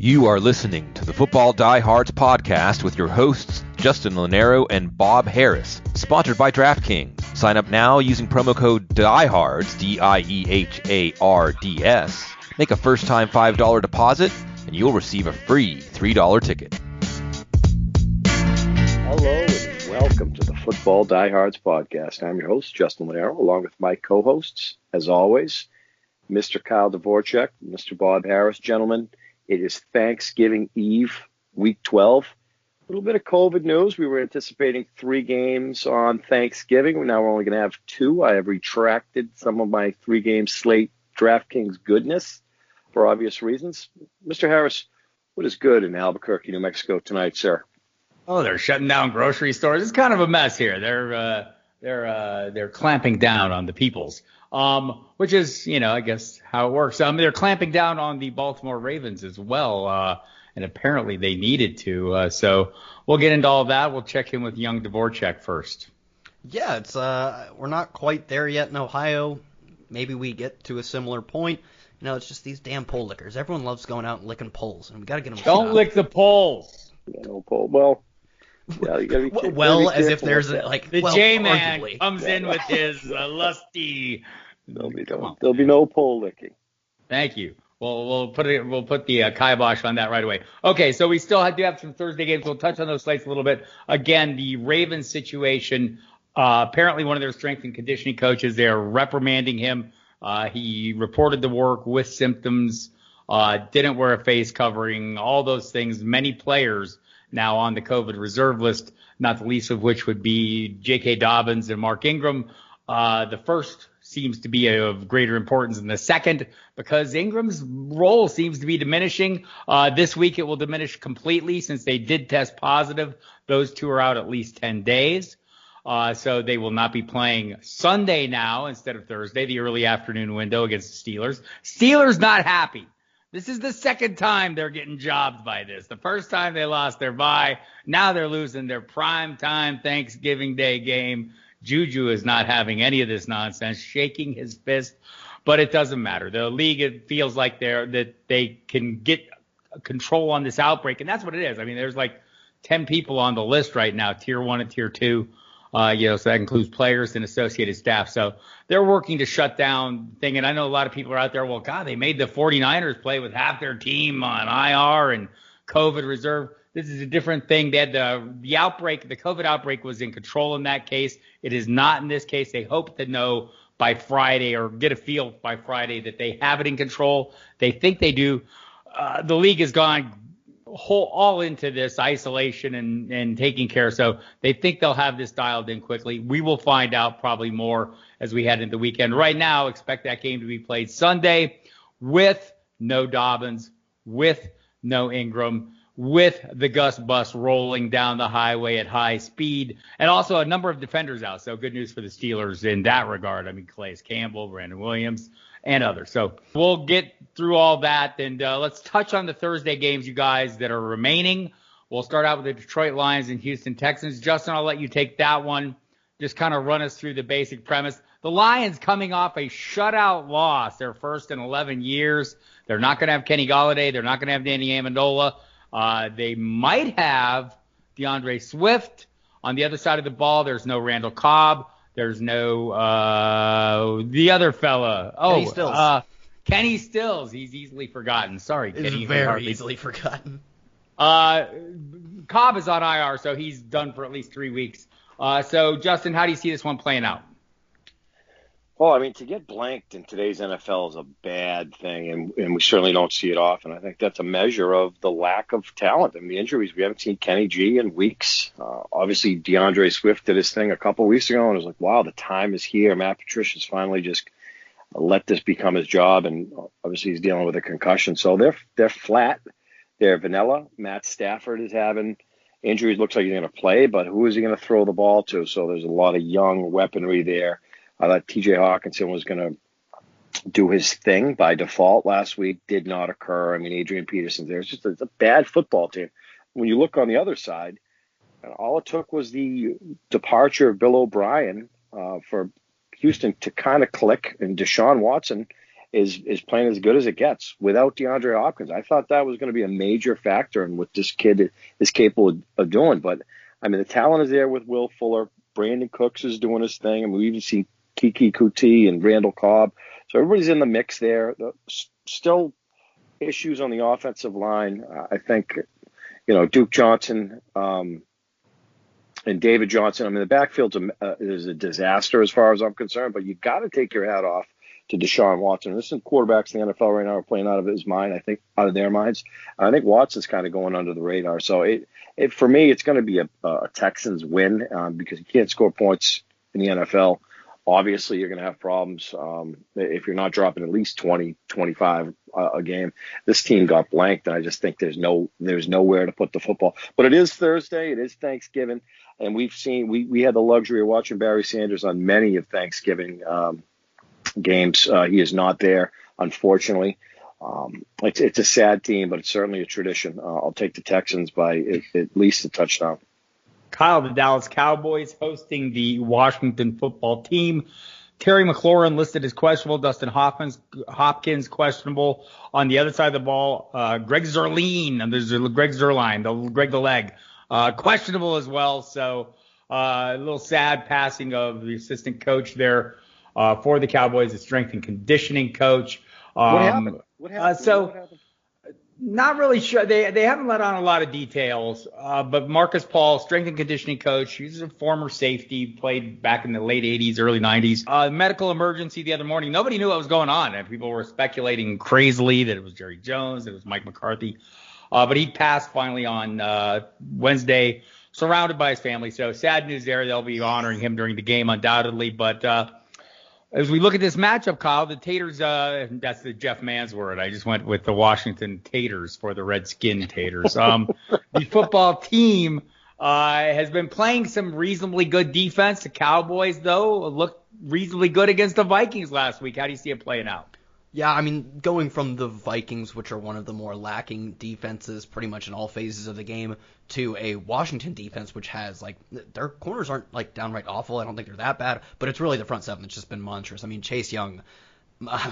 You are listening to the Football Diehards podcast with your hosts, Justin Lonero and Bob Harris, sponsored by DraftKings. Sign up now using promo code DIEHARDS, DIEHARDS. Make a first-time $5 deposit, and you'll receive a free $3 ticket. Hello, and welcome to the Football Diehards podcast. I'm your host, Justin Lonero, along with my co-hosts, as always, Mr. Kyle Dvorchak, Mr. Bob Harris. Gentlemen, it is Thanksgiving Eve, week 12. A little bit of COVID news. We were anticipating 3 games on Thanksgiving. Now we're only going to have 2. I have retracted some of my 3-game slate DraftKings goodness for obvious reasons. Mr. Harris, what is good in Albuquerque, New Mexico tonight, sir? Oh, they're shutting down grocery stores. It's kind of a mess here. They're clamping down on the peoples, which is, I guess how it works. They're clamping down on the Baltimore Ravens as well, and apparently they needed to. So we'll get into all of that. We'll check in with young Dvorchak first. Yeah, it's we're not quite there yet in Ohio. Maybe we get to a similar point. It's just these damn poll lickers. Everyone loves going out and licking polls, and we got to get them. Don't lick the polls. Yeah, no poll. Well. Yeah, you gotta be, well, as if there's the J-Man comes in with his lusty. There'll be no pole licking. Thank you. We'll put the kibosh on that right away. Okay, so we still do have some Thursday games. We'll touch on those slates a little bit. Again, the Ravens situation. Apparently, one of their strength and conditioning coaches, they're reprimanding him. He reported to work with symptoms. Didn't wear a face covering. All those things. Many players now on the COVID reserve list, not the least of which would be J.K. Dobbins and Mark Ingram. The first seems to be of greater importance than the second because Ingram's role seems to be diminishing. This week it will diminish completely since they did test positive. Those two are out at least 10 days. So they will not be playing Sunday now instead of Thursday, the early afternoon window against the Steelers. Steelers not happy. This is the second time they're getting jobbed by this. The first time they lost their bye. Now they're losing their prime time Thanksgiving Day game. Juju is not having any of this nonsense, shaking his fist, but it doesn't matter. The league, it feels like that they can get control on this outbreak, and that's what it is. I mean, there's like 10 people on the list right now, tier 1 and tier 2. So that includes players and associated staff. So they're working to shut down thing. And I know a lot of people are out there, well, God, they made the 49ers play with half their team on IR and COVID reserve. This is a different thing. They had the outbreak, the COVID outbreak was in control in that case. It is not in this case. They hope to know by Friday or get a feel by Friday that they have it in control. They think they do. The league has gone all into this isolation and taking care. So they think they'll have this dialed in quickly. We will find out probably more as we head into the weekend. Right now, expect that game to be played Sunday with no Dobbins, with no Ingram, with the Gus bus rolling down the highway at high speed, and also a number of defenders out. So good news for the Steelers in that regard. I mean, Calais Campbell, Brandon Williams, and others. So we'll get through all that, and let's touch on the Thursday games, you guys, that are remaining. We'll start out with the Detroit Lions and Houston Texans. Justin, I'll let you take that one. Just kind of run us through the basic premise. The Lions coming off a shutout loss, their first in 11 years. They're not going to have Kenny Golladay. They're not going to have Danny Amendola. They might have DeAndre Swift. On the other side of the ball, there's no Randall Cobb. There's no the other fella. Kenny Stills. Kenny Stills. He's easily forgotten. Sorry, Kenny. He's very easily forgotten. Cobb is on IR, so he's done for at least 3 weeks. So, Justin, how do you see this one playing out? Well, I mean, to get blanked in today's NFL is a bad thing, and we certainly don't see it often. I think that's a measure of the lack of talent. I mean, the injuries, we haven't seen Kenny G in weeks. Obviously, DeAndre Swift did his thing a couple of weeks ago, and it was like, wow, the time is here. Matt Patricia's finally just let this become his job, and obviously he's dealing with a concussion. So they're flat. They're vanilla. Matt Stafford is having injuries. Looks like he's going to play, but who is he going to throw the ball to? So there's a lot of young weaponry there. I thought T.J. Hawkinson was going to do his thing by default last week. Did not occur. I mean, Adrian Peterson's there. It's a bad football team. When you look on the other side, all it took was the departure of Bill O'Brien for Houston to kind of click, and Deshaun Watson is playing as good as it gets without DeAndre Hopkins. I thought that was going to be a major factor in what this kid is capable of doing. But, I mean, the talent is there with Will Fuller. Brandon Cooks is doing his thing. And we even see Kiki Kuti and Randall Cobb. So everybody's in the mix there. Still issues on the offensive line. I think, Duke Johnson and David Johnson. I mean, the backfield is a disaster as far as I'm concerned, but you got to take your hat off to Deshaun Watson. There's some quarterbacks in the NFL right now are playing out of his mind, I think, out of their minds. I think Watson's kind of going under the radar. So for me, it's going to be a Texans win because you can't score points in the NFL. Obviously, you're going to have problems if you're not dropping at least 20, 25 a game. This team got blanked, and I just think there's nowhere to put the football. But it is Thursday. It is Thanksgiving, and we had the luxury of watching Barry Sanders on many of Thanksgiving games. He is not there, unfortunately. It's a sad team, but it's certainly a tradition. I'll take the Texans by at least a touchdown. Kyle, the Dallas Cowboys hosting the Washington football team. Terry McLaurin listed as questionable. Dustin Hopkins questionable. On the other side of the ball, Greg Zuerlein. There's Greg Zuerlein, Greg the Leg, questionable as well. So a little sad passing of the assistant coach there for the Cowboys, the strength and conditioning coach. What happened? What happened? Not really sure. They haven't let on a lot of details, but Marcus Paul, strength and conditioning coach, he's a former safety, played back in the late 80s, early 90s. Medical emergency the other morning. Nobody knew what was going on, and people were speculating crazily that it was Jerry Jones, that it was Mike McCarthy. But he passed finally on Wednesday, surrounded by his family. So sad news there. They'll be honoring him during the game undoubtedly. But as we look at this matchup, Kyle, the Taters, that's the Jeff Mann's word. I just went with the Washington Taters for the Redskin Taters. The football team has been playing some reasonably good defense. The Cowboys, though, looked reasonably good against the Vikings last week. How do you see it playing out? Yeah, I mean, going from the Vikings, which are one of the more lacking defenses pretty much in all phases of the game, to a Washington defense, which has, their corners aren't, downright awful. I don't think they're that bad, but it's really the front seven that's just been monstrous. I mean, Chase Young,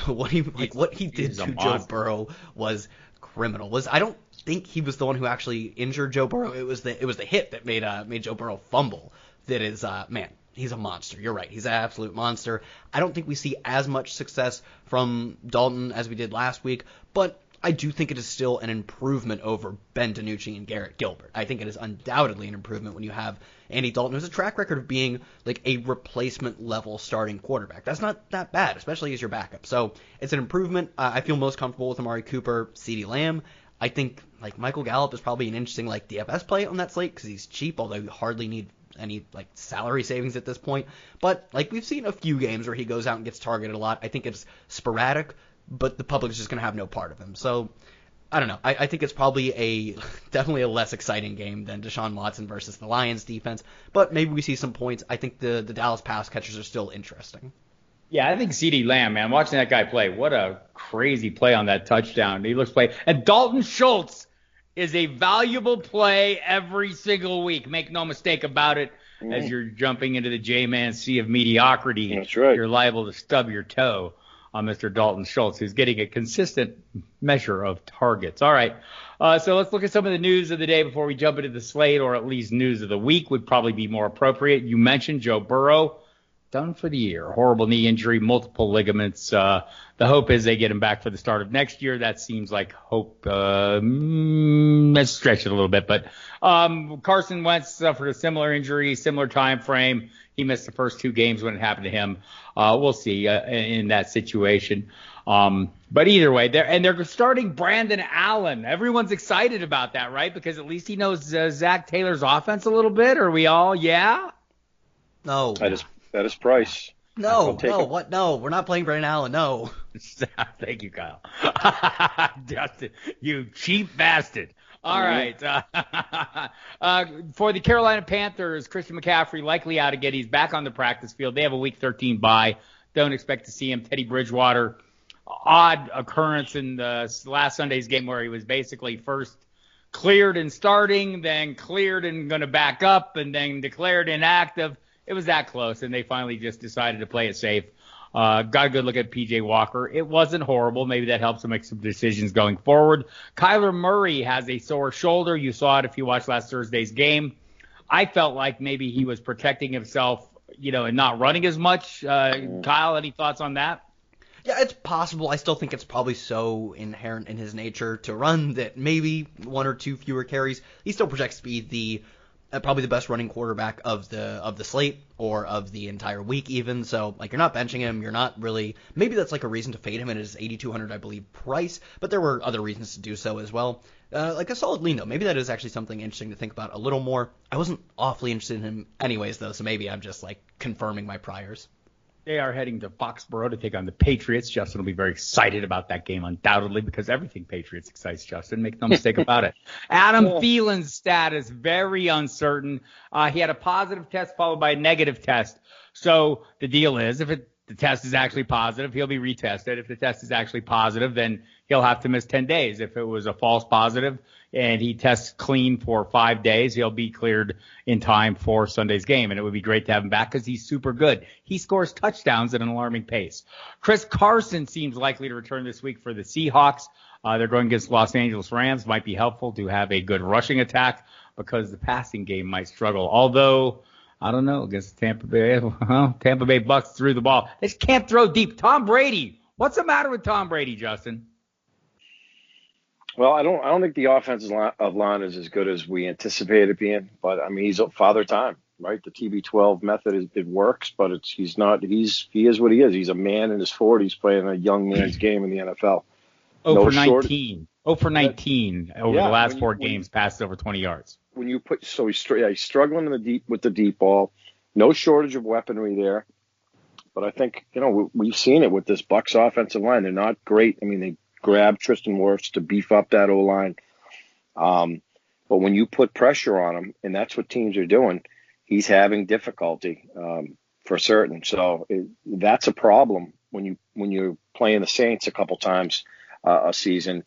what he did to Joe Burrow was criminal. I don't think he was the one who actually injured Joe Burrow. It was the hit that made Joe Burrow fumble. That is, man. He's a monster. You're right. He's an absolute monster. I don't think we see as much success from Dalton as we did last week, but I do think it is still an improvement over Ben DiNucci and Garrett Gilbert. I think it is undoubtedly an improvement when you have Andy Dalton, who has a track record of being a replacement level starting quarterback. That's not that bad, especially as your backup. So it's an improvement. I feel most comfortable with Amari Cooper, CeeDee Lamb. I think Michael Gallup is probably an interesting DFS play on that slate because he's cheap, although you hardly need any salary savings at this point. But we've seen a few games where he goes out and gets targeted a lot. I think it's sporadic, but the public's just going to have no part of him. So I don't know. I think it's probably definitely a less exciting game than Deshaun Watson versus the Lions defense, but maybe we see some points. I think the Dallas pass catchers are still interesting. Yeah, I think CeeDee Lamb, man, watching that guy play, what a crazy play on that touchdown. He looks play. And Dalton Schultz is a valuable play every single week. Make no mistake about it. As you're jumping into the J-Man sea of mediocrity, that's right. You're liable to stub your toe on Mr. Dalton Schultz, who's getting a consistent measure of targets. All right, so let's look at some of the news of the day before we jump into the slate, or at least news of the week would probably be more appropriate. You mentioned Joe Burrow. Done for the year. Horrible knee injury, multiple ligaments. The hope is they get him back for the start of next year. That seems like hope. Let's stretch it a little bit. But Carson Wentz suffered a similar injury, similar time frame. He missed the first 2 games when it happened to him. We'll see in that situation. But either way, they're starting Brandon Allen. Everyone's excited about that, right? Because at least he knows Zach Taylor's offense a little bit. Are we all? Yeah? No. That is Price. No, what? No, we're not playing Brandon Allen. No. Thank you, Kyle. Justin, you cheap bastard. All right. For the Carolina Panthers, Christian McCaffrey likely out again. He's back on the practice field. They have a Week 13 bye. Don't expect to see him. Teddy Bridgewater, odd occurrence in the last Sunday's game where he was basically first cleared and starting, then cleared and going to back up, and then declared inactive. It was that close, and they finally just decided to play it safe. Got a good look at P.J. Walker. It wasn't horrible. Maybe that helps him make some decisions going forward. Kyler Murray has a sore shoulder. You saw it if you watched last Thursday's game. I felt like maybe he was protecting himself, and not running as much. Kyle, any thoughts on that? Yeah, it's possible. I still think it's probably so inherent in his nature to run that maybe one or two fewer carries. He still projects to be probably the best running quarterback of the slate or of the entire week even. So you're not benching him. You're not really. Maybe that's a reason to fade him at his 8,200 I believe price. But there were other reasons to do so as well. A solid lean though. Maybe that is actually something interesting to think about a little more. I wasn't awfully interested in him anyways though. So maybe I'm just confirming my priors. They are heading to Foxborough to take on the Patriots. Justin will be very excited about that game, undoubtedly, because everything Patriots excites Justin. Make no mistake about it. Adam Thielen's status, very uncertain. He had a positive test followed by a negative test. So the deal is, if the test is actually positive, he'll be retested. If the test is actually positive, then he'll have to miss 10 days. If it was a false positive and he tests clean for 5 days, he'll be cleared in time for Sunday's game. And it would be great to have him back because he's super good. He scores touchdowns at an alarming pace. Chris Carson seems likely to return this week for the Seahawks. They're going against Los Angeles Rams. Might be helpful to have a good rushing attack because the passing game might struggle. Although, I don't know, against Tampa Bay Bucks threw the ball. They just can't throw deep. Tom Brady. What's the matter with Tom Brady, Justin? Well, I don't think the offensive line is as good as we anticipated it being, but I mean he's father time, right? The TB12 method it works, but he is what he is. He's a man in his 40s playing a young man's game in the NFL. 0 for 19. 0 for 19 over the last four games, passes over 20 yards. When you he's struggling with the deep ball, no shortage of weaponry there, but I think we've seen it with this Bucs offensive line. They're not great. I mean they grab Tristan Wirfs to beef up that O-line. But when you put pressure on him, and that's what teams are doing, he's having difficulty for certain. So that's a problem when you're playing the Saints a couple times a season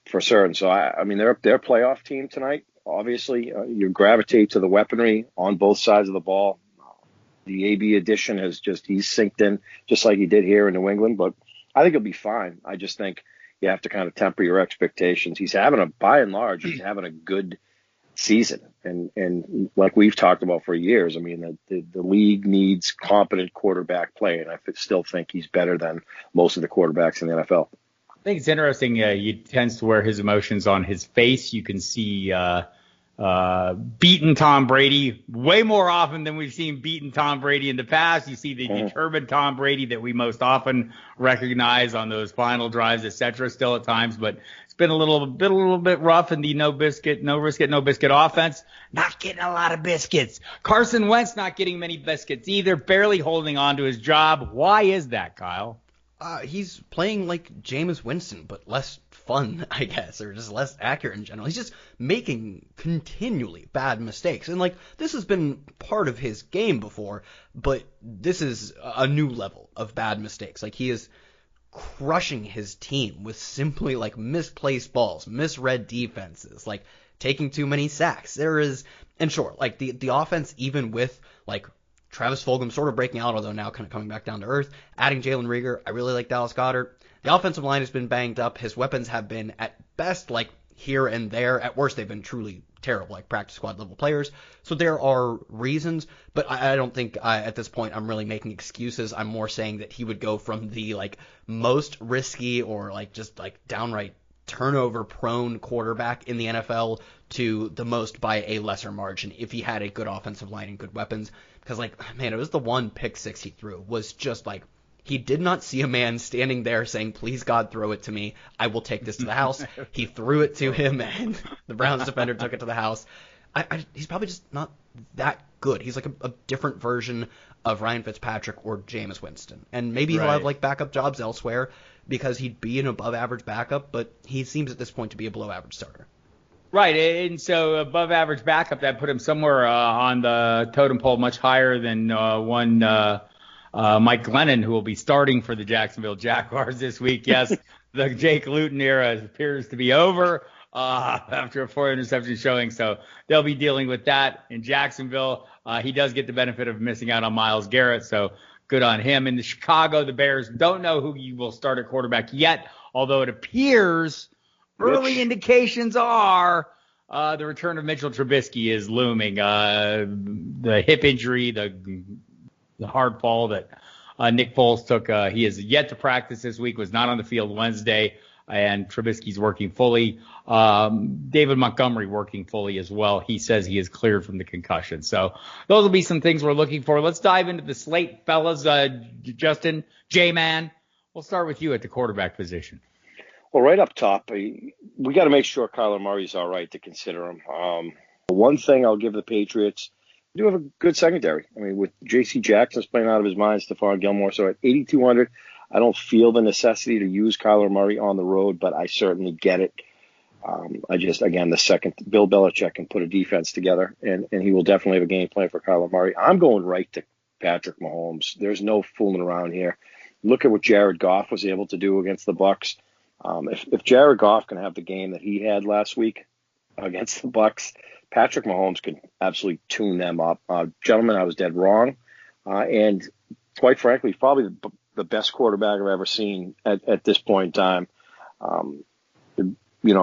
for certain. So, I mean, they're a playoff team tonight. Obviously, you gravitate to the weaponry on both sides of the ball. The AB addition he's synced in just like he did here in New England, but I think he'll be fine. I just think you have to kind of temper your expectations. He's by and large, he's having a good season. And like we've talked about for years, I mean, the league needs competent quarterback play. And I still think he's better than most of the quarterbacks in the NFL. I think it's interesting. He tends to wear his emotions on his face. You can see beaten Tom Brady way more often than we've seen beaten Tom Brady in the past. You see the determined Tom Brady that we most often recognize on those final drives, etc. Still at times, but it's been a little bit rough in the no biscuit offense. Not getting a lot of biscuits. Carson Wentz not getting many biscuits either. Barely holding on to his job. Why is that, Kyle? He's playing like Jameis Winston, but less fun, I guess, or just less accurate in general. He's just making continually bad mistakes. And this has been part of his game before, but this is a new level of bad mistakes. He is crushing his team with simply misplaced balls, misread defenses, taking too many sacks. And sure, the offense, even with Travis Fulgham sort of breaking out, although now kind of coming back down to earth. Adding Jalen Reagor, I really like Dallas Goedert. The offensive line has been banged up. His weapons have been, at best, here and there. At worst, they've been truly terrible, practice squad level players. So there are reasons, but I don't think at this point I'm really making excuses. I'm more saying that he would go from the most risky or just downright turnover-prone quarterback in the NFL to the most by a lesser margin if he had a good offensive line and good weapons. Because, it was the one pick six he threw was just he did not see a man standing there saying, please, God, throw it to me. I will take this to the house. He threw it to him, and the Browns defender took it to the house. He's probably just not that good. He's a different version of Ryan Fitzpatrick or Jameis Winston. And maybe he'll have backup jobs elsewhere because he'd be an above-average backup, but he seems at this point to be a below-average starter. Right, and so above average backup, that put him somewhere on the totem pole much higher than one Mike Glennon, who will be starting for the Jacksonville Jaguars this week. Yes, the Jake Luton era appears to be over after a 4-interception showing, so they'll be dealing with that in Jacksonville. He does get the benefit of missing out on Myles Garrett, so good on him. In the Chicago, the Bears don't know who you will start at quarterback yet, although it appears early indications are the return of Mitchell Trubisky is looming. The hip injury, the hard fall that Nick Foles took, he is yet to practice this week, was not on the field Wednesday, and Trubisky's working fully. David Montgomery working fully as well. He says he is cleared from the concussion. So those will be some things we're looking for. Let's dive into the slate, fellas. Justin, J-Man, we'll start with you at the quarterback position. Well, right up top, we got to make sure Kyler Murray's all right to consider him. One thing I'll give the Patriots, they do have a good secondary. I mean, with J.C. Jackson's playing out of his mind, Stephon Gilmore. So at 8,200, I don't feel the necessity to use Kyler Murray on the road, but I certainly get it. The second Bill Belichick can put a defense together, and he will definitely have a game plan for Kyler Murray. I'm going right to Patrick Mahomes. There's no fooling around here. Look at what Jared Goff was able to do against the Bucs. If Jared Goff can have the game that he had last week against the Bucs, Patrick Mahomes could absolutely tune them up. Gentlemen, I was dead wrong. And quite frankly, probably the best quarterback I've ever seen at this point in time,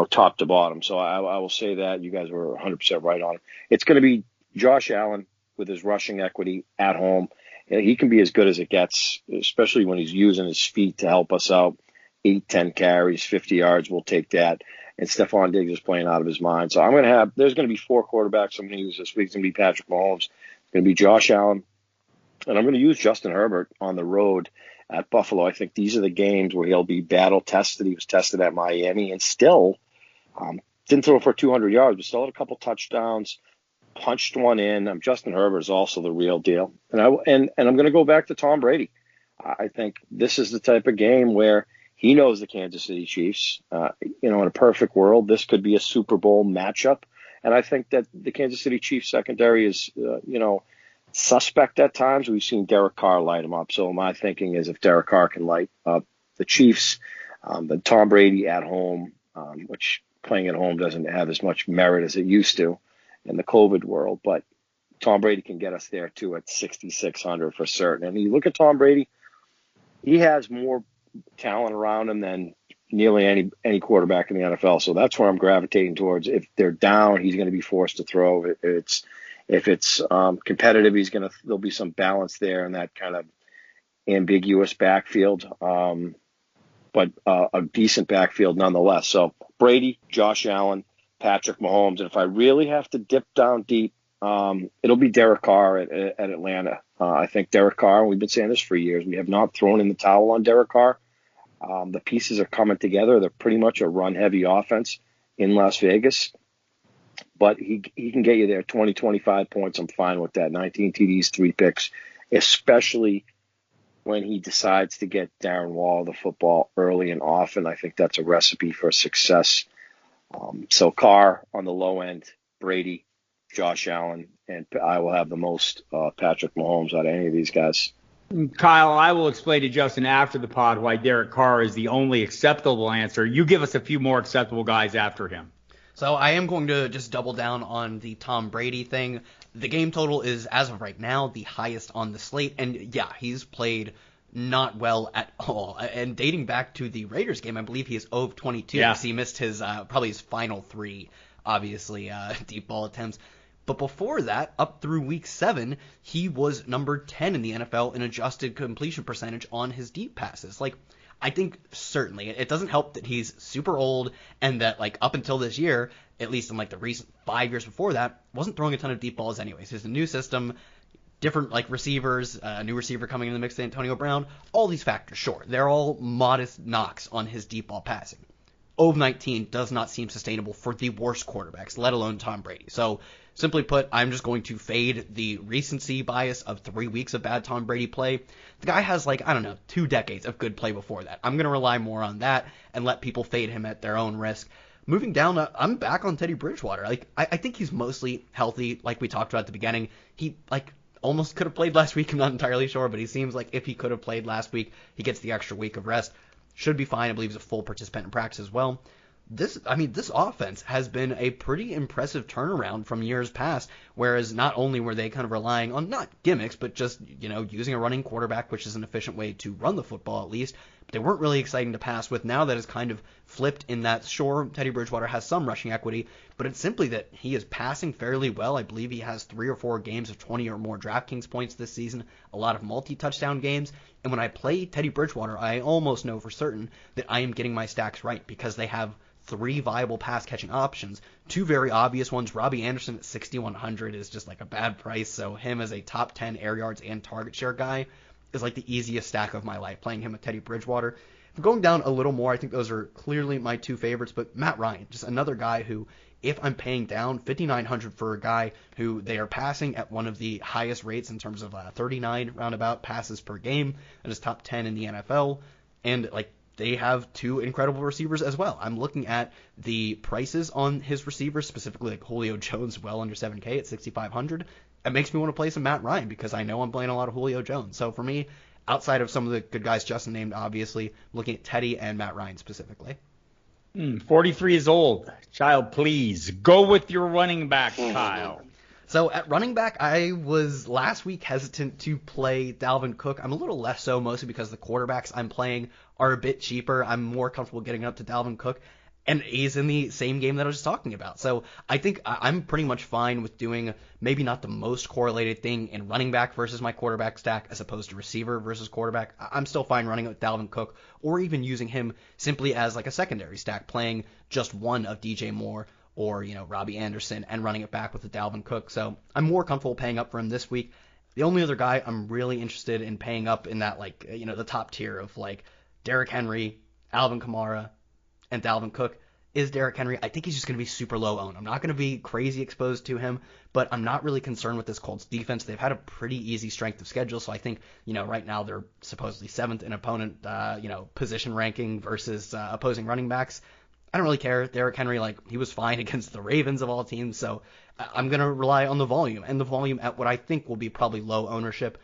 top to bottom. So I will say that. You guys were 100% right on it. It's going to be Josh Allen with his rushing equity at home. And he can be as good as it gets, especially when he's using his feet to help us out. 8-10 carries, 50 yards, we'll take that. And Stephon Diggs is playing out of his mind. So there's going to be 4 quarterbacks I'm going to use this week. It's going to be Patrick Mahomes. It's going to be Josh Allen. And I'm going to use Justin Herbert on the road at Buffalo. I think these are the games where he'll be battle tested. He was tested at Miami and still didn't throw for 200 yards, but still had a couple touchdowns, punched one in. Justin Herbert is also the real deal. And I'm going to go back to Tom Brady. I think this is the type of game where he knows the Kansas City Chiefs. In a perfect world, this could be a Super Bowl matchup. And I think that the Kansas City Chiefs secondary is, suspect at times. We've seen Derek Carr light them up. So my thinking is if Derek Carr can light up the Chiefs, then Tom Brady at home, which playing at home doesn't have as much merit as it used to in the COVID world. But Tom Brady can get us there, too, at 6,600 for certain. And you look at Tom Brady, he has more talent around him than nearly any quarterback in the NFL. So that's where I'm gravitating towards. If they're down, he's going to be forced to throw. If it's competitive, there'll be some balance there in that kind of ambiguous backfield, but a decent backfield nonetheless. So Brady, Josh Allen, Patrick Mahomes, and if I really have to dip down deep, it'll be Derek Carr at Atlanta. I think Derek Carr, we've been saying this for years, we have not thrown in the towel on Derek Carr. The pieces are coming together. They're pretty much a run-heavy offense in Las Vegas. But he can get you there 20, 25 points. I'm fine with that. 19 TDs, 3 picks, especially when he decides to get Darren Waller the football early and often. I think that's a recipe for success. So Carr on the low end, Brady, Josh Allen, and I will have the most Patrick Mahomes out of any of these guys. Kyle, I will explain to Justin after the pod why Derek Carr is the only acceptable answer. You give us a few more acceptable guys after him. So I am going to just double down on the Tom Brady thing. The game total is, as of right now, the highest on the slate. And, yeah, he's played not well at all. And dating back to the Raiders game, I believe he is 0 of 22. Yeah. Because he missed his probably his final 3, obviously, deep ball attempts. But before that, up through week 7, he was number 10 in the NFL in adjusted completion percentage on his deep passes. I think certainly it doesn't help that he's super old and that up until this year, at least in the recent 5 years before that, wasn't throwing a ton of deep balls anyways. There's a new system, different receivers, a new receiver coming in the mix, Antonio Brown, all these factors, sure. They're all modest knocks on his deep ball passing. 0 of 19 does not seem sustainable for the worst quarterbacks, let alone Tom Brady. So simply put, I'm just going to fade the recency bias of 3 weeks of bad Tom Brady play. The guy has 2 decades of good play before that. I'm going to rely more on that and let people fade him at their own risk. Moving down, I'm back on Teddy Bridgewater. I think he's mostly healthy, like we talked about at the beginning. He almost could have played last week. I'm not entirely sure, but he seems like if he could have played last week, he gets the extra week of rest. Should be fine. I believe he's a full participant in practice as well. this offense has been a pretty impressive turnaround from years past, whereas not only were they kind of relying on not gimmicks, but just, using a running quarterback, which is an efficient way to run the football at least, but they weren't really exciting to pass with. Now that is kind of flipped in that, sure, Teddy Bridgewater has some rushing equity, but it's simply that he is passing fairly well. I believe he has 3 or 4 games of 20 or more DraftKings points this season, a lot of multi-touchdown games, and when I play Teddy Bridgewater, I almost know for certain that I am getting my stacks right because they have 3 viable pass-catching options. 2 very obvious ones. Robbie Anderson at 6,100 is just like a bad price, so him as a top 10 air yards and target share guy is like the easiest stack of my life, playing him with Teddy Bridgewater. If I'm going down a little more, I think those are clearly my 2 favorites, but Matt Ryan, just another guy who, if I'm paying down 5,900 for a guy who they are passing at one of the highest rates in terms of 39 roundabout passes per game, that is top 10 in the NFL, and like they have 2 incredible receivers as well. I'm looking at the prices on his receivers, specifically like Julio Jones, well under 7K at 6,500. It makes me want to play some Matt Ryan because I know I'm playing a lot of Julio Jones. So for me, outside of some of the good guys Justin named, obviously, looking at Teddy and Matt Ryan specifically. 43 is old. Child, please. Go with your running back, Kyle. So at running back, I was last week hesitant to play Dalvin Cook. I'm a little less so, mostly because the quarterbacks I'm playing are a bit cheaper. I'm more comfortable getting up to Dalvin Cook, and he's in the same game that I was just talking about. So I think I'm pretty much fine with doing maybe not the most correlated thing in running back versus my quarterback stack as opposed to receiver versus quarterback. I'm still fine running it with Dalvin Cook, or even using him simply as like a secondary stack, playing just one of DJ Moore or, Robbie Anderson and running it back with the Dalvin Cook. So I'm more comfortable paying up for him this week. The only other guy I'm really interested in paying up in that, like, the top tier of like Derrick Henry, Alvin Kamara, and Dalvin Cook is Derrick Henry. I think he's just going to be super low owned. I'm not going to be crazy exposed to him, but I'm not really concerned with this Colts defense. They've had a pretty easy strength of schedule, so I think, right now they're supposedly 7th in opponent, position ranking versus opposing running backs. I don't really care. Derrick Henry, he was fine against the Ravens of all teams, so I'm going to rely on the volume, and the volume at what I think will be probably low ownership.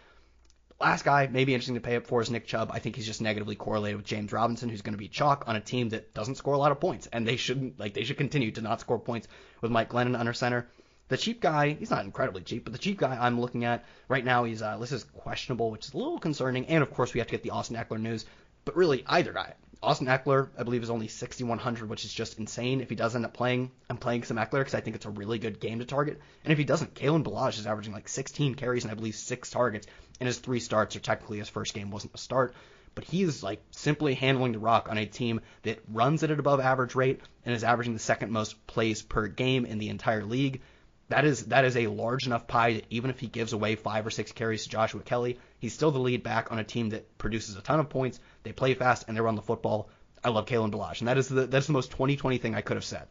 Last guy, maybe interesting to pay up for, is Nick Chubb. I think he's just negatively correlated with James Robinson, who's going to be chalk on a team that doesn't score a lot of points, and they should continue to not score points with Mike Glennon under center. The cheap guy, he's not incredibly cheap, but the cheap guy I'm looking at right now, he's listed as questionable, which is a little concerning, and of course we have to get the Austin Eckler news, but really either guy. Austin Eckler, I believe, is only 6,100, which is just insane. If he does end up playing, I'm playing some Eckler because I think it's a really good game to target. And if he doesn't, Kalen Ballage is averaging 16 carries and I believe 6 targets in his 3 starts, or technically his first game wasn't a start. But he is simply handling the rock on a team that runs at an above average rate and is averaging the 2nd most plays per game in the entire league. That is a large enough pie that even if he gives away 5 or 6 carries to Joshua Kelly, he's still the lead back on a team that produces a ton of points. They play fast and they run the football. I love Kalen Ballage, and that's the most 2020 thing I could have said.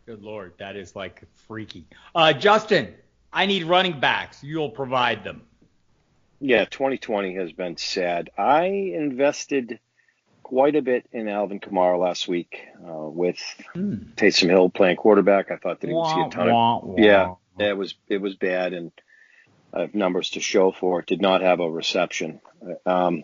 Good Lord, that is freaky. Justin, I need running backs. You'll provide them. Yeah, 2020 has been sad. I invested quite a bit in Alvin Kamara last week with Taysom Hill playing quarterback. I thought that he would see a ton of it was bad, and I have numbers to show for it. Did not have a reception. The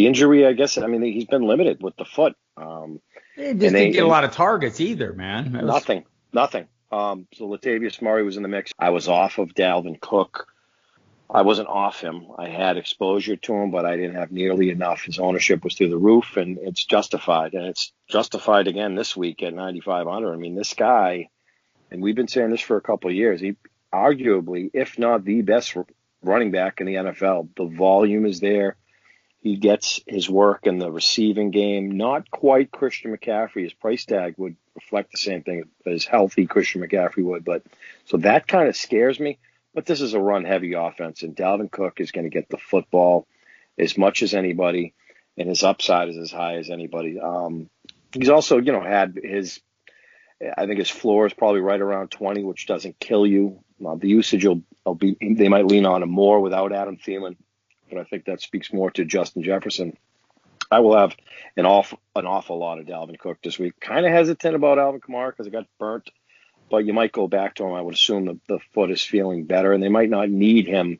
injury, I guess, he's been limited with the foot. They didn't get a lot of targets either, man. Nothing. So Latavius Murray was in the mix. I was off of Dalvin Cook. I wasn't off him. I had exposure to him, but I didn't have nearly enough. His ownership was through the roof, and it's justified. And it's justified again this week at 9,500. This guy, and we've been saying this for a couple of years, he arguably, if not the best running back in the NFL. The volume is there. He gets his work in the receiving game. Not quite Christian McCaffrey. His price tag would reflect the same thing as healthy Christian McCaffrey would. But so that kind of scares me. But this is a run-heavy offense, and Dalvin Cook is going to get the football as much as anybody, and his upside is as high as anybody. He's also, had his – I think his floor is probably right around 20, which doesn't kill you. The usage will be – they might lean on him more without Adam Thielen, but I think that speaks more to Justin Jefferson. I will have an awful lot of Dalvin Cook this week. Kind of hesitant about Alvin Kamara because I got burnt. But you might go back to him. I would assume that the foot is feeling better, and they might not need him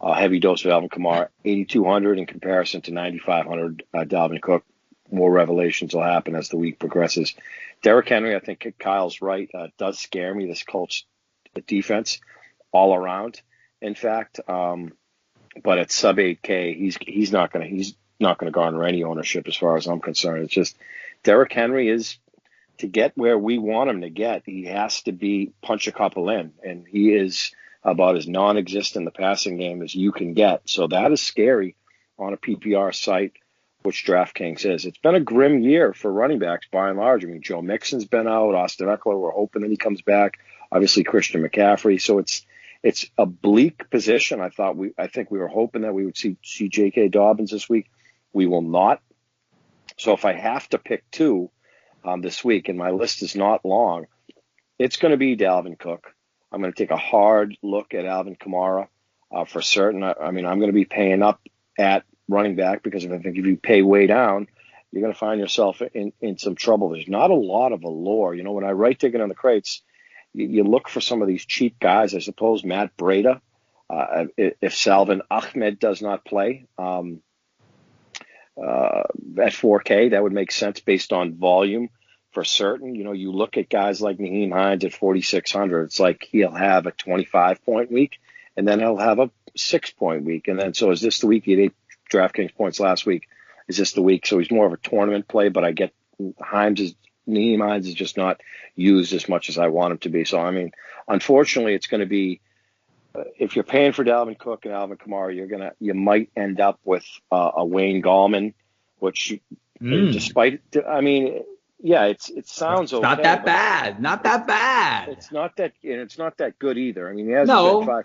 a heavy dose of Alvin Kamara. 8,200 in comparison to 9,500 Dalvin Cook. more revelations will happen as the week progresses. Derrick Henry, I think Kyle's right, does scare me, this Colts defense all around, in fact. But at sub 8K, he's not gonna garner any ownership as far as I'm concerned. It's just Derrick Henry is, to get where we want him to get, he has to be punch a couple in, and he is about as non-existent in the passing game as you can get. So that is scary on a PPR site, which DraftKings is. It's been a grim year for running backs by and large. I mean, Joe Mixon's been out, Austin Eckler, we're hoping that he comes back. Obviously, Christian McCaffrey. So it's a bleak position. I think we were hoping that we would see J.K. Dobbins this week. We will not. So if I have to pick two this week, and my list is not long, it's going to be Dalvin Cook. I'm going to take a hard look at Alvin Kamara for certain. I mean, I'm going to be paying up at running back, because I think if you pay way down, you're going to find yourself in some trouble. There's not a lot of allure. You know, when I write Digging on the Crates, you look for some of these cheap guys. I suppose Matt Breida, if Salvin Ahmed does not play at 4K, that would make sense based on volume for certain. You know, you look at guys like Nyheim Hines at 4,600. It's like he'll have a 25-point week, and then he'll have a 6-point week. And then, so is this the week? He had 8 DraftKings points last week. Is this the week? So he's more of a tournament play, but I get Nyheim Hines is just not used as much as I want him to be. So, I mean, unfortunately, it's going to be, if you're paying for Dalvin Cook and Alvin Kamara, you might end up with a Wayne Gallman, which, despite, I mean, yeah, it sounds okay. Not that bad. Not that bad. It's not that good either. I mean, he has been 5,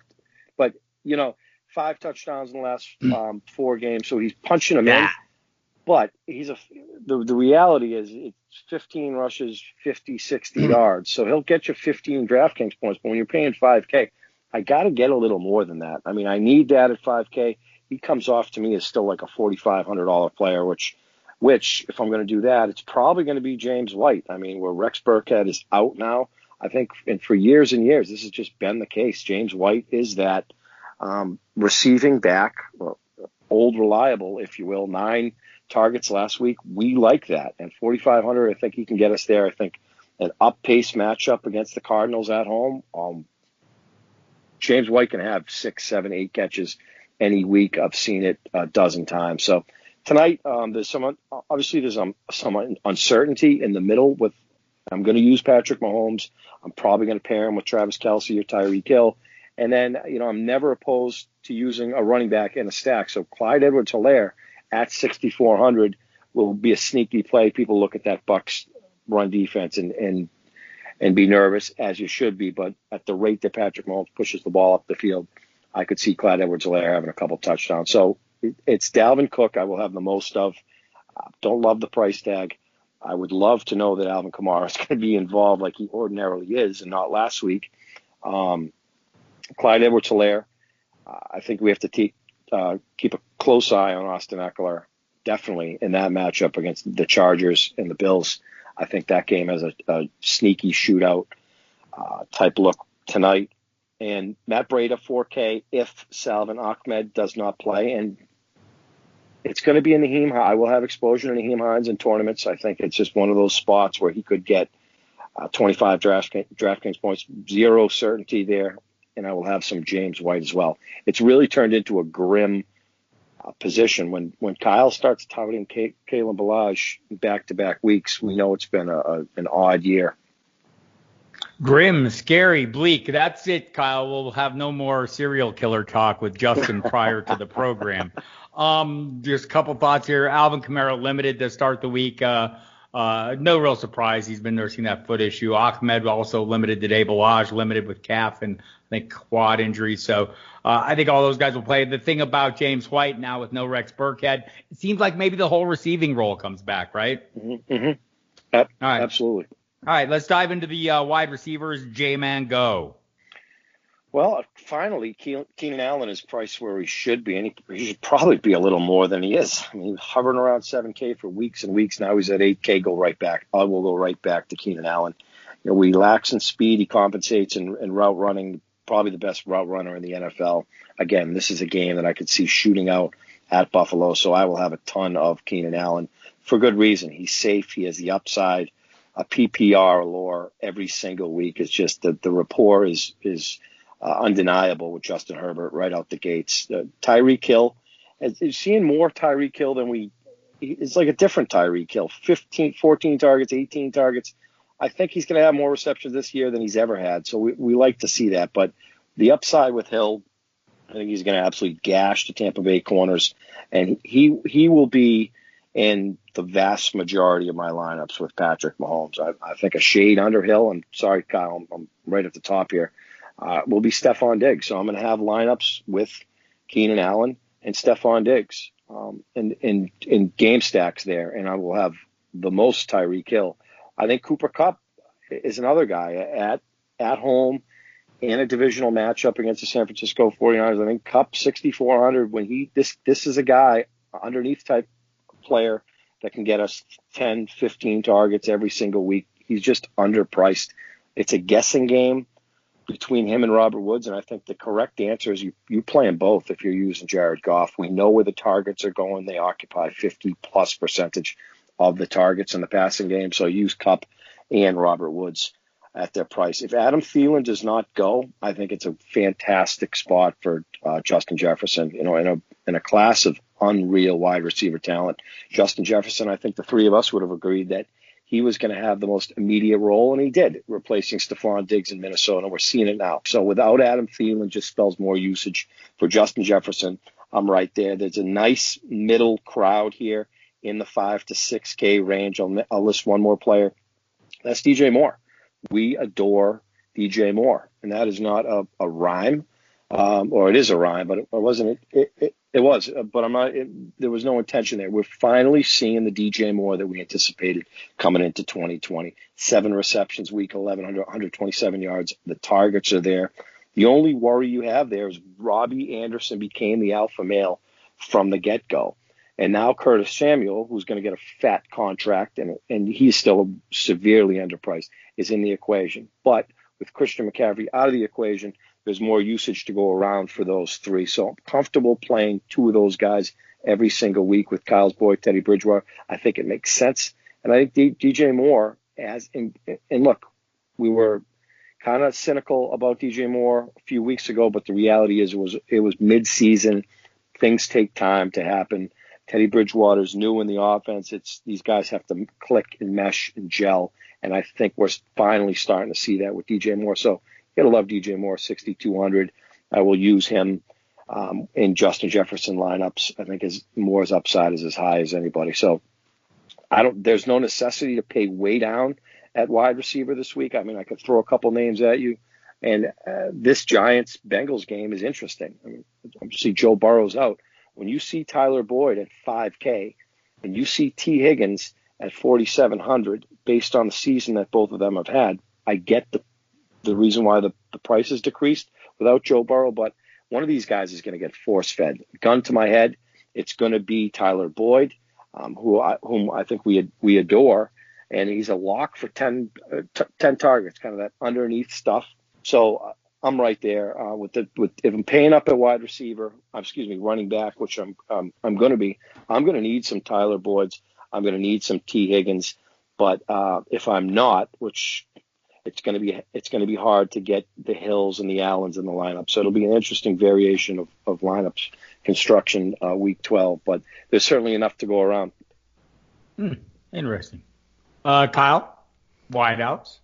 but 5 touchdowns in the last 4 games, so he's punching them in. But the reality is it's 15 rushes, 50, 60 yards. So he'll get you 15 DraftKings points. But when you're paying 5K, I got to get a little more than that. I mean, I need that at 5K. He comes off to me as still like a $4,500 player, which if I'm going to do that, it's probably going to be James White. I mean, where Rex Burkhead is out now, I think, and for years and years, this has just been the case. James White is that receiving back, old reliable, if you will, 9 targets last week. We like that. And 4,500, I think he can get us there. I think an up-pace matchup against the Cardinals at home, James White can have 6, 7, 8 catches any week. I've seen it a dozen times. So tonight, there's some uncertainty in the middle with, I'm going to use Patrick Mahomes. I'm probably going to pair him with Travis Kelce or Tyreek Hill. And then, I'm never opposed to using a running back in a stack. So Clyde Edwards-Helaire at 6,400 will be a sneaky play. People look at that Bucs run defense and be nervous, as you should be. But at the rate that Patrick Mahomes pushes the ball up the field, I could see Clyde Edwards-Helaire having a couple touchdowns. So it's Dalvin Cook I will have the most of. Don't love the price tag. I would love to know that Alvin Kamara is going to be involved like he ordinarily is and not last week. Clyde Edwards-Helaire, I think we have to keep a close eye on Austin Eckler, definitely in that matchup against the Chargers and the Bills. I think that game has a sneaky shootout type look tonight. And Matt Breida, 4K, if Salvin Ahmed does not play. And it's going to be in Nyheim. I will have exposure to Nyheim Hines in tournaments. I think it's just one of those spots where he could get 25 DraftKings points, zero certainty there. And I will have some James White as well. It's really turned into a grim position. When Kyle starts touting Kalen Ballage back-to-back weeks, we know it's been an odd year. Grim, scary, bleak. That's it, Kyle. We'll have no more serial killer talk with Justin prior to the program. Just a couple thoughts here. Alvin Kamara limited to start the week. No real surprise. He's been nursing that foot issue. Ahmed also limited today. Ballage limited with calf and I think quad injury. So I think all those guys will play. The thing about James White now with no Rex Burkhead, it seems like maybe the whole receiving role comes back, right? Mm-hmm. All right. Absolutely. All right, let's dive into the wide receivers. J-Man, go. Well, finally, Keenan Allen is priced where he should be, and he should probably be a little more than he is. I mean, he's hovering around 7K for weeks and weeks. Now he's at 8K. Go right back. I will go right back to Keenan Allen. He lacks in speed. He compensates in route running. Probably the best route runner in the NFL. Again, this is a game that I could see shooting out at Buffalo, so I will have a ton of Keenan Allen for good reason. He's safe. He has the upside. A PPR lore every single week is just the rapport is undeniable with Justin Herbert right out the gates. Tyreek Hill, is seeing more Tyreek Hill than it's like a different Tyreek Hill. 14 targets, 18 targets. I think he's going to have more receptions this year than he's ever had. So we like to see that. But the upside with Hill, I think he's going to absolutely gash the Tampa Bay corners. And he will be in the vast majority of my lineups with Patrick Mahomes. I think a shade under Hill, and sorry, Kyle, I'm right at the top here, will be Stephon Diggs. So I'm going to have lineups with Keenan Allen and Stephon Diggs in game stacks there, and I will have the most Tyreek Hill. I think Cooper Kupp is another guy at home in a divisional matchup against the San Francisco 49ers. I think Kupp 6,400 when this is a guy underneath type player that can get us 10, 15 targets every single week. He's just underpriced. It's a guessing game between him and Robert Woods, and I think the correct answer is you play them both if you're using Jared Goff. We know where the targets are going. They occupy 50+% of the targets in the passing game, so use Kupp and Robert Woods at their price. If Adam Thielen does not go, I think it's a fantastic spot for Justin Jefferson. In a class of unreal wide receiver talent, Justin Jefferson, I think the three of us would have agreed that he was going to have the most immediate role, and he did, replacing Stephon Diggs in Minnesota. We're seeing it now. So without Adam Thielen, just spells more usage for Justin Jefferson. I'm right there. There's a nice middle crowd here in the 5 to 6K range. I'll list one more player. That's DJ Moore. We adore DJ Moore, and that is not a rhyme, or it is a rhyme, but it wasn't. It was, but I'm not. There was no intention there. We're finally seeing the DJ Moore that we anticipated coming into 2020. 7 receptions, week 11, 127 yards. The targets are there. The only worry you have there is Robbie Anderson became the alpha male from the get-go. And now Curtis Samuel, who's going to get a fat contract, and he's still severely underpriced, is in the equation. But with Christian McCaffrey out of the equation, there's more usage to go around for those three. So I'm comfortable playing 2 of those guys every single week with Kyle's boy, Teddy Bridgewater. I think it makes sense. And I think DJ Moore, and look, we were kind of cynical about DJ Moore a few weeks ago, but the reality is it was mid-season. Things take time to happen. Teddy Bridgewater's new in the offense. These guys have to click and mesh and gel, and I think we're finally starting to see that with DJ Moore. So you gotta love DJ Moore, 6,200. I will use him in Justin Jefferson lineups. I think Moore's upside is as high as anybody. So there's no necessity to pay way down at wide receiver this week. I mean, I could throw a couple names at you, and this Giants-Bengals game is interesting. I mean, obviously Joe Burrow's out. When you see Tyler Boyd at 5K and you see T. Higgins at 4,700, based on the season that both of them have had, I get the reason why the price is decreased without Joe Burrow, but one of these guys is going to get force-fed. Gun to my head, it's going to be Tyler Boyd, whom I think we adore, and he's a lock for 10 targets, kind of that underneath stuff. So I'm right there if I'm paying up at wide receiver, running back, which I'm going to be. I'm going to need some Tyler Boyds. I'm going to need some T. Higgins. But if I'm not, which it's going to be hard to get the Hills and the Allens in the lineup. So it'll be an interesting variation of lineups construction week 12. But there's certainly enough to go around. Interesting. Kyle, wideouts.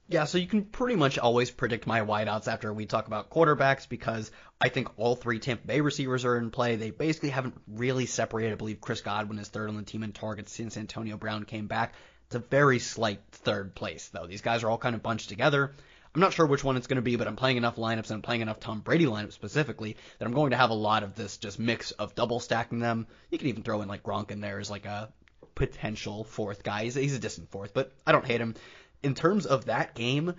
Yeah, so you can pretty much always predict my wideouts after we talk about quarterbacks because I think all 3 Tampa Bay receivers are in play. They basically haven't really separated. I believe Chris Godwin is third on the team in targets since Antonio Brown came back. It's a very slight third place, though. These guys are all kind of bunched together. I'm not sure which one it's going to be, but I'm playing enough lineups and I'm playing enough Tom Brady lineups specifically that I'm going to have a lot of this just mix of double stacking them. You can even throw in like Gronk in there as like a potential 4th guy. He's a distant 4th, but I don't hate him. In terms of that game,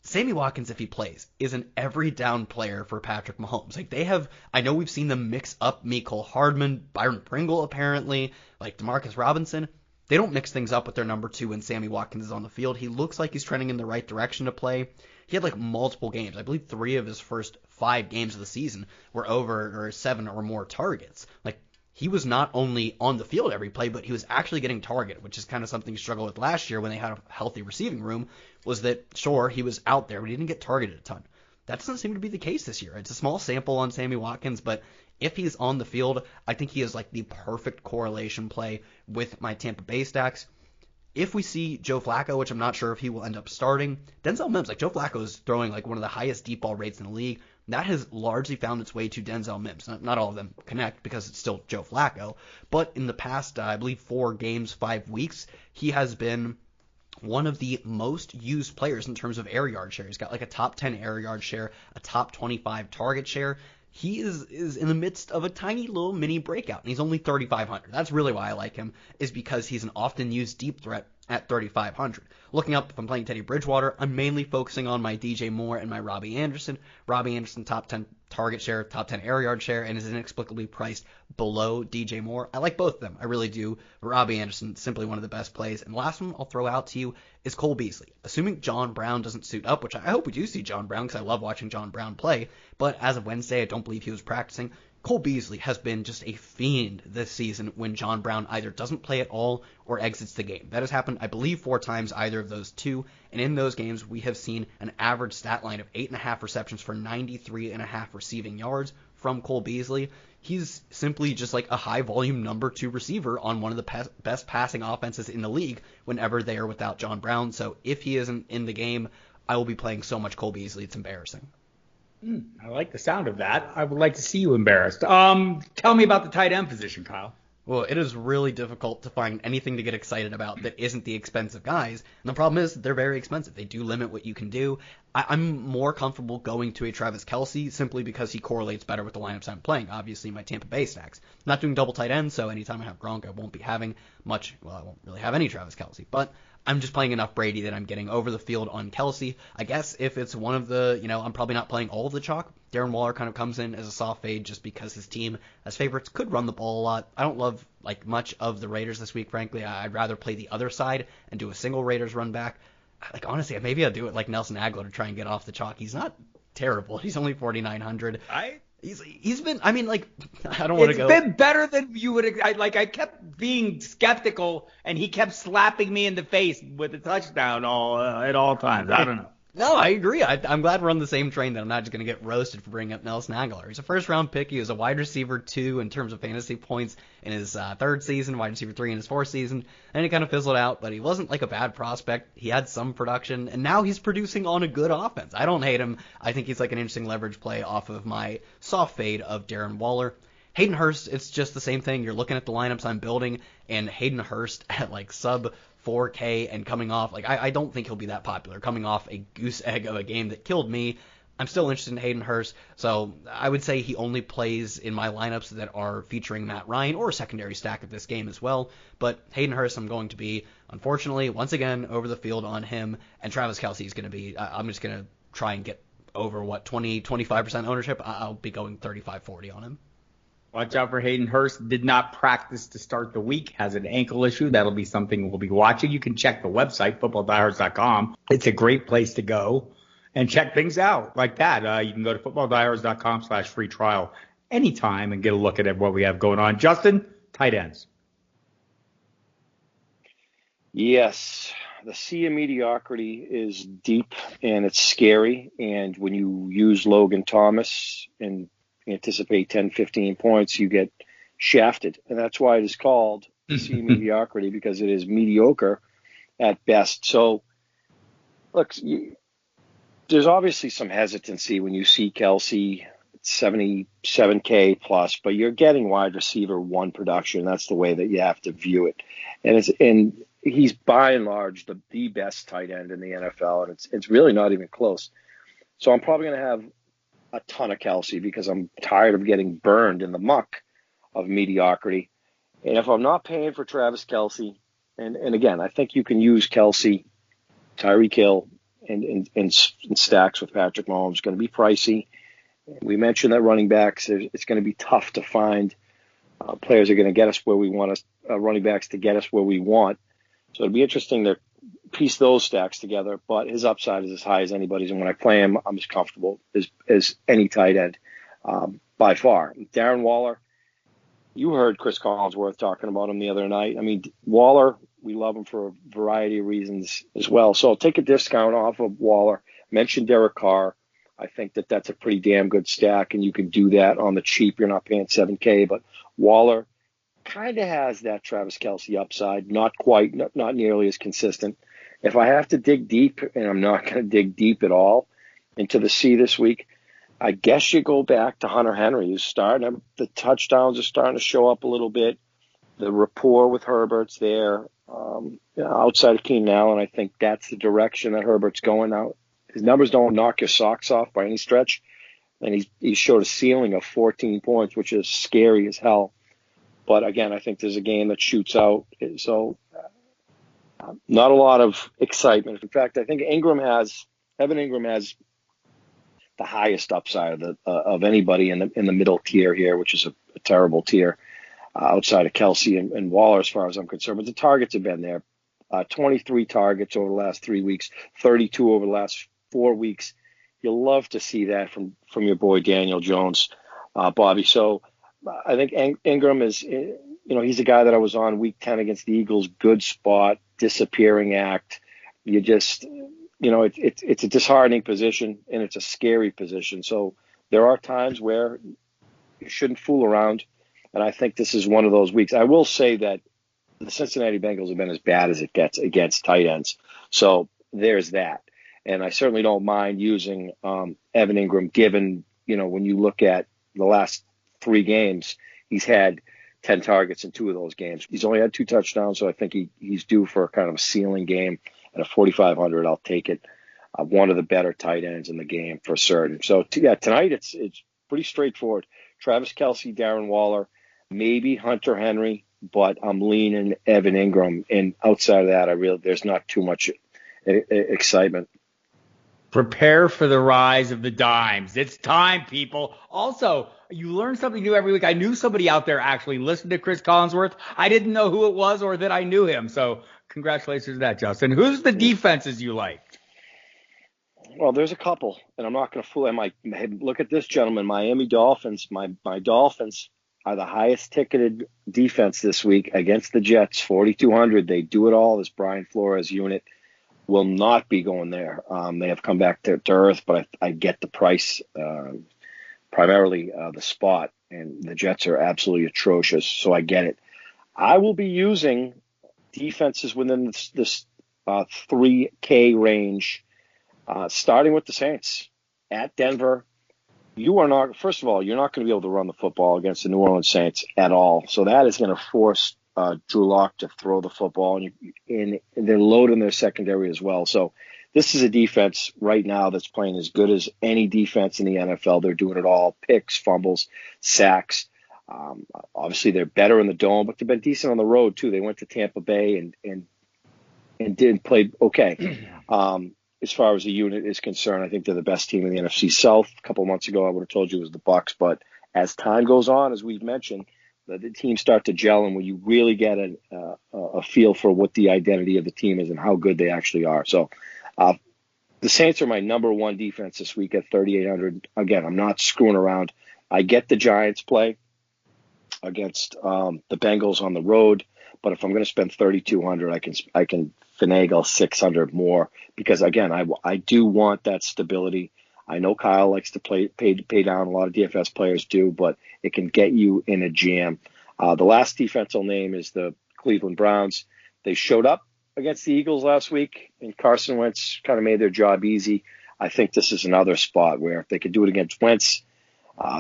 Sammy Watkins, if he plays, is an every down player for Patrick Mahomes. I know we've seen them mix up Mecole Hardman, Byron Pringle apparently, like Demarcus Robinson. They don't mix things up with their number 2 when Sammy Watkins is on the field. He looks like he's trending in the right direction to play. He had like multiple games. I believe 3 of his first 5 games of the season were over or 7 or more targets. Like he was not only on the field every play, but he was actually getting targeted, which is kind of something he struggled with last year when they had a healthy receiving room, was that, sure, he was out there, but he didn't get targeted a ton. That doesn't seem to be the case this year. It's a small sample on Sammy Watkins, but if he's on the field, I think he is like the perfect correlation play with my Tampa Bay stacks. If we see Joe Flacco, which I'm not sure if he will end up starting, Denzel Mims, like Joe Flacco is throwing like one of the highest deep ball rates in the league. That has largely found its way to Denzel Mims. Not all of them connect because it's still Joe Flacco, but in the past, I believe 4 games, 5 weeks, he has been one of the most used players in terms of air yard share. He's got like a top 10 air yard share, a top 25 target share. He is in the midst of a tiny little mini breakout, and he's only 3,500. That's really why I like him, is because he's an often used deep threat at 3,500. Looking up, if I'm playing Teddy Bridgewater, I'm mainly focusing on my DJ Moore and my Robbie Anderson. Robbie Anderson, top 10 target share, top 10 air yard share, and is inexplicably priced below DJ Moore. I like both of them. I really do. Robbie Anderson, simply one of the best plays. And the last one I'll throw out to you is Cole Beasley. Assuming John Brown doesn't suit up, which I hope we do see John Brown because I love watching John Brown play, but as of Wednesday, I don't believe he was practicing. Cole Beasley has been just a fiend this season when John Brown either doesn't play at all or exits the game. That has happened, I believe, 4 times, either of those 2, and in those games, we have seen an average stat line of 8.5 receptions for 93.5 receiving yards from Cole Beasley. He's simply just like a high-volume number 2 receiver on one of the best passing offenses in the league whenever they are without John Brown, so if he isn't in the game, I will be playing so much Cole Beasley, it's embarrassing. I like the sound of that. I would like to see you embarrassed. Tell me about the tight end position, Kyle. Well, it is really difficult to find anything to get excited about that isn't the expensive guys. And the problem is they're very expensive. They do limit what you can do. I'm more comfortable going to a Travis Kelce simply because he correlates better with the lineups I'm playing. Obviously, my Tampa Bay stacks. I'm not doing double tight ends, so anytime I have Gronk, I won't be having much. Well, I won't really have any Travis Kelce. But I'm just playing enough Brady that I'm getting over the field on Kelce. I guess if it's one of the, I'm probably not playing all of the chalk. Darren Waller kind of comes in as a soft fade just because his team, as favorites, could run the ball a lot. I don't love much of the Raiders this week, frankly. I'd rather play the other side and do a single Raiders run back. Honestly, maybe I'll do it like Nelson Aguilar to try and get off the chalk. He's not terrible. He's only 4,900. He's been, I don't want to go. It's been better than you would. I kept being skeptical, and he kept slapping me in the face with a touchdown at all times. I don't know. No, I agree. I'm glad we're on the same train that I'm not just going to get roasted for bringing up Nelson Aguilar. He's a first-round pick. He was a wide receiver 2 in terms of fantasy points in his 3rd season, wide receiver 3 in his 4th season, and he kind of fizzled out, but he wasn't like a bad prospect. He had some production, and now he's producing on a good offense. I don't hate him. I think he's like an interesting leverage play off of my soft fade of Darren Waller. Hayden Hurst, it's just the same thing. You're looking at the lineups I'm building, and Hayden Hurst at sub 4K and coming off, I don't think he'll be that popular. Coming off a goose egg of a game that killed me, I'm still interested in Hayden Hurst, so I would say he only plays in my lineups that are featuring Matt Ryan or a secondary stack of this game as well. But Hayden Hurst, I'm going to be, unfortunately, once again, over the field on him, and Travis Kelce is going to be, I'm just going to try and get over, 25% ownership. I'll be going 35-40 on him. Watch out for Hayden Hurst. Did not practice to start the week. Has an ankle issue. That'll be something we'll be watching. You can check the website, footballdiehards.com. It's a great place to go and check things out like that. You can go to footballdiehards.com/free trial anytime and get a look at what we have going on. Justin, tight ends. Yes, the sea of mediocrity is deep and it's scary. And when you use Logan Thomas and anticipate 10, 15 points, you get shafted. And that's why it is called the sea of mediocrity, because it is mediocre at best. So, look, there's obviously some hesitancy when you see Kelce 77K plus, but you're getting wide receiver 1 production. That's the way that you have to view it. And he's by and large the best tight end in the NFL, and it's really not even close. So I'm probably going to have a ton of Kelce because I'm tired of getting burned in the muck of mediocrity. And if I'm not paying for Travis Kelce, and again, I think you can use Kelce, Tyreek Hill, and stacks with Patrick Mahomes. It's going to be pricey. We mentioned that running backs, it's going to be tough to find players are going to get us where we want us, running backs to get us where we want. So it'll be interesting to piece those stacks together, but his upside is as high as anybody's, and when I play him, I'm as comfortable as any tight end by far. Darren Waller, You heard Chris Collinsworth talking about him the other night. I mean, Waller, we love him for a variety of reasons as well. So I'll take a discount off of Waller. Mention Derek Carr. I think that that's a pretty damn good stack, and you can do that on the cheap. You're not paying $7K, but Waller kind of has that Travis Kelce upside. Not quite, not nearly as consistent. If I have to dig deep, and I'm not going to dig deep at all into the C this week, I guess you go back to Hunter Henry, who's starting. The touchdowns are starting to show up a little bit. The rapport with Herbert's there. Outside of Keenan Allen, I think that's the direction that Herbert's going now. His numbers don't knock your socks off by any stretch, and he showed a ceiling of 14 points, which is scary as hell. But again, I think there's a game that shoots out. So not a lot of excitement. In fact, I think Evan Ingram has the highest upside of anybody in the middle tier here, which is a terrible tier outside of Kelce and Waller, as far as I'm concerned. But the targets have been there. 23 targets over the last 3 weeks, 32 over the last 4 weeks. You'll love to see that from your boy Daniel Jones, Bobby. So I think Ingram is, he's a guy that I was on week 10 against the Eagles. Good spot, disappearing act. You just, it's a disheartening position, and it's a scary position. So there are times where you shouldn't fool around, and I think this is one of those weeks. I will say that the Cincinnati Bengals have been as bad as it gets against tight ends. So there's that. And I certainly don't mind using Evan Ingram, given, when you look at the last 3 games, he's had 10 targets in 2 of those games. He's only had 2 touchdowns, so I think he's due for a kind of a ceiling game. At a 4,500, I'll take it. One of the better tight ends in the game for certain. So, tonight it's pretty straightforward. Travis Kelce, Darren Waller, maybe Hunter Henry, but I'm leaning Evan Ingram. And outside of that, there's not too much excitement. Prepare for the rise of the dimes. It's time, people. Also, you learn something new every week. I knew somebody out there actually listened to Chris Collinsworth. I didn't know who it was or that I knew him. So congratulations to that, Justin. Who's the defenses you like? Well, there's a couple, and I'm not going to fool. Look at this, gentleman. Miami Dolphins. My Dolphins are the highest ticketed defense this week against the Jets, 4,200. They do it all. This Brian Flores unit will not be going there. They have come back to earth, but I get the price, primarily the spot, and the Jets are absolutely atrocious, so I get it. I will be using defenses within this 3K range, starting with the Saints at Denver. First of all, you're not going to be able to run the football against the New Orleans Saints at all, so that is going to force Drew Lock to throw the football, and they're loading their secondary as well. So this is a defense right now that's playing as good as any defense in the NFL. They're doing it all: picks, fumbles, sacks. Obviously, they're better in the dome, but they've been decent on the road too. They went to Tampa Bay and did play okay. As far as the unit is concerned, I think they're the best team in the NFC South. A couple of months ago, I would have told you it was the Bucs, but as time goes on, as we've mentioned, the teams start to gel, and when you really get a feel for what the identity of the team is and how good they actually are. So the Saints are my number 1 defense this week at 3,800. Again, I'm not screwing around. I get the Giants play against the Bengals on the road, but if I'm going to spend 3,200, I can finagle 600 more because, again, I do want that stability. I know Kyle likes to pay down. A lot of DFS players do, but it can get you in a jam. The last defense I'll name is the Cleveland Browns. They showed up against the Eagles last week, and Carson Wentz kind of made their job easy. I think this is another spot where if they can do it against Wentz,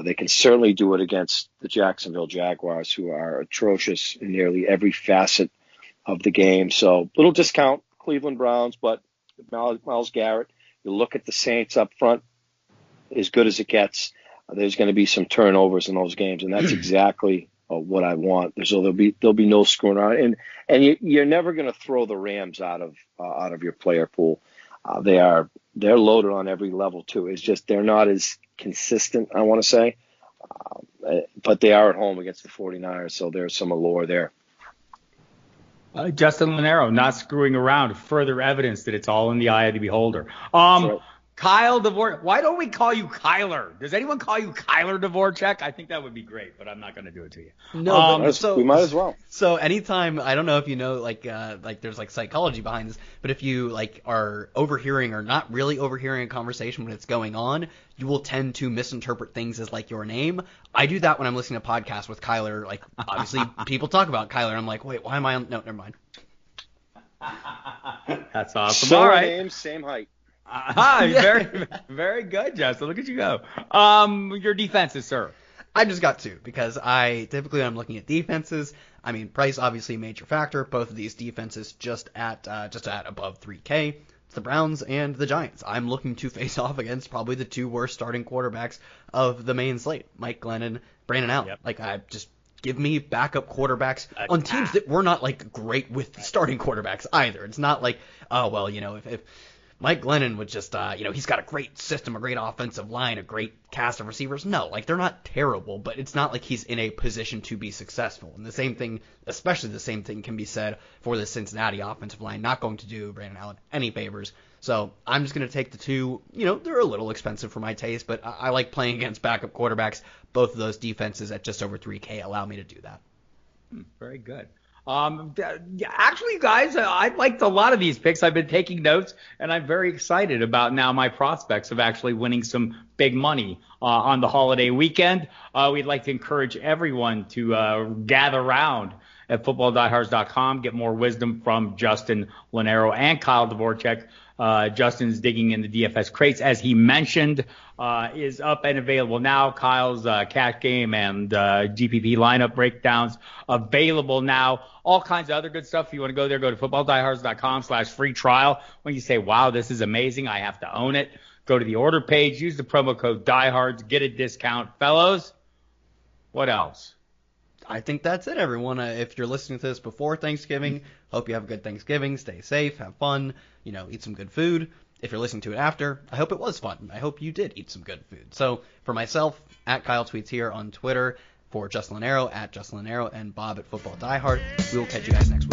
they can certainly do it against the Jacksonville Jaguars, who are atrocious in nearly every facet of the game. So little discount, Cleveland Browns, but Myles Garrett. You look at the Saints up front, as good as it gets. There's going to be some turnovers in those games, and that's exactly what I want. So there'll be no screwing around, and you're never going to throw the Rams out of your player pool. They're loaded on every level too. It's just they're not as consistent, I want to say, but they are at home against the 49ers, so there's some allure there. Justin Lonero, not screwing around. Further evidence that it's all in the eye of the beholder. Right. Kyle Dvorchak. Why don't we call you Kyler? Does anyone call you Kyler Dvorchak? I think that would be great, but I'm not going to do it to you. No, we might as well. So anytime, I don't know if you know, like there's like psychology behind this, but if you like are overhearing or not really overhearing a conversation when it's going on, you will tend to misinterpret things as like your name. I do that when I'm listening to podcasts with Kyler. Like obviously people talk about Kyler, and I'm like, wait, why am I on? No, never mind. That's awesome. Same All right. name, same height. Very, very good, Justin. Look at you go. Your defenses, sir. I just got two because I typically when I'm looking at defenses, I mean price obviously a major factor. Both of these defenses just at above 3K. It's the Browns and the Giants. I'm looking to face off against probably the two worst starting quarterbacks of the main slate, Mike Glennon, Brandon Allen. Yep. Like I just give me backup quarterbacks on teams that were not like great with starting quarterbacks either. It's not like, oh well, if Mike Glennon would just, he's got a great system, a great offensive line, a great cast of receivers. No, like they're not terrible, but it's not like he's in a position to be successful. And the same thing, especially the same thing can be said for the Cincinnati offensive line. Not going to do Brandon Allen any favors. So I'm just going to take the two. They're a little expensive for my taste, but I like playing against backup quarterbacks. Both of those defenses at just over 3K allow me to do that. Very good. Actually, guys, I liked a lot of these picks. I've been taking notes, and I'm very excited about now my prospects of actually winning some big money on the holiday weekend. We'd like to encourage everyone to gather around at footballdiehards.com, get more wisdom from Justin Lonero and Kyle Dvorchak. Justin's digging in the DFS crates, as he mentioned, is up and available now. Kyle's cash game and GPP lineup breakdowns available now. All kinds of other good stuff. If you want to go there, go to footballdiehards.com/free trial. When you say, wow, this is amazing, I have to own it, go to the order page, use the promo code DIEHARDS, get a discount. Fellows, what else? I think that's it, everyone. If you're listening to this before Thanksgiving, hope you have a good Thanksgiving. Stay safe, have fun, eat some good food. If you're listening to it after, I hope it was fun. I hope you did eat some good food. So for myself, at Kyle Tweets here on Twitter, for Justin Lonero, at Justin Lonero, and Bob at Football Die Hard, we will catch you guys next week.